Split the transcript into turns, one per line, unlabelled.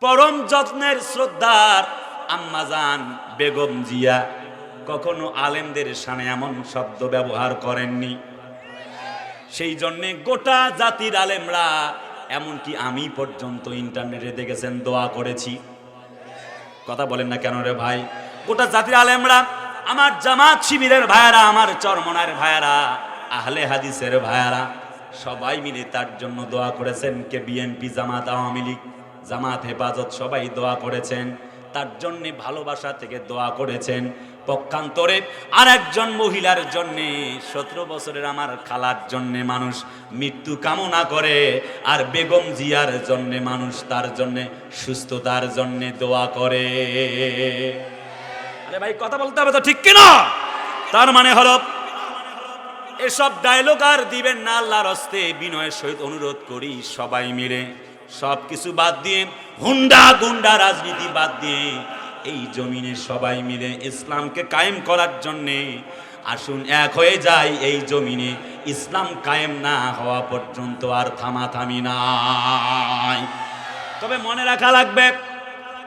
পরম যত্নের শ্রদ্ধার আম্মাজান বেগম জিয়া কখনো আলেমদের সামনে এমন শব্দ ব্যবহার করেননি। সেই জন্যে গোটা জাতির আলেমরা, এমনকি আমি পর্যন্ত ইন্টারনেটে দেখেছেন দোয়া করেছি। কথা বলেন না কেন রে ভাই? গোটা জাতির আলেমরা, আমার জামাত শিবিরের ভাইয়ারা, আমার চরমনার ভাইয়ারা, আহলে হাদিসের ভাইয়ারা সবাই মিলে তার জন্য দোয়া করেছেন। কে বিএনপি, জামাত, আওয়ামী লীগ, জামাত, হেফাজত সবাই দোয়া করেছেন। তার জন্যে ভালোবাসা থেকে দোয়া করেছেন। পক্ষান্তরে আর একজন মহিলার জন্যে, 17 বছরের আমার খালার জন্যে মানুষ মৃত্যু কামনা করে, আর বেগম জিয়ার জন্যে মানুষ তার জন্যে সুস্থতার জন্যে দোয়া করে। আরে ভাই কথা বলতে হবে তো, ঠিক কিনা? তার মানে হলো এসব ডায়লগ আর দিবেন না। আল্লাহর হস্তে বিনয়ের সহিত অনুরোধ করি, সবাই মিলে সব কিছু বাদ দিয়ে, হুন্ডা গুন্ডা রাজনীতি বাদ দিয়ে, এই জমিনে সবাই মিলে ইসলামকে কায়েম করার জন্যে আসুন এক হয়ে যায়। এই জমিনে ইসলাম কায়েম না হওয়া পর্যন্ত আর থামাথামি নাই। তবে মনে রাখা লাগবে,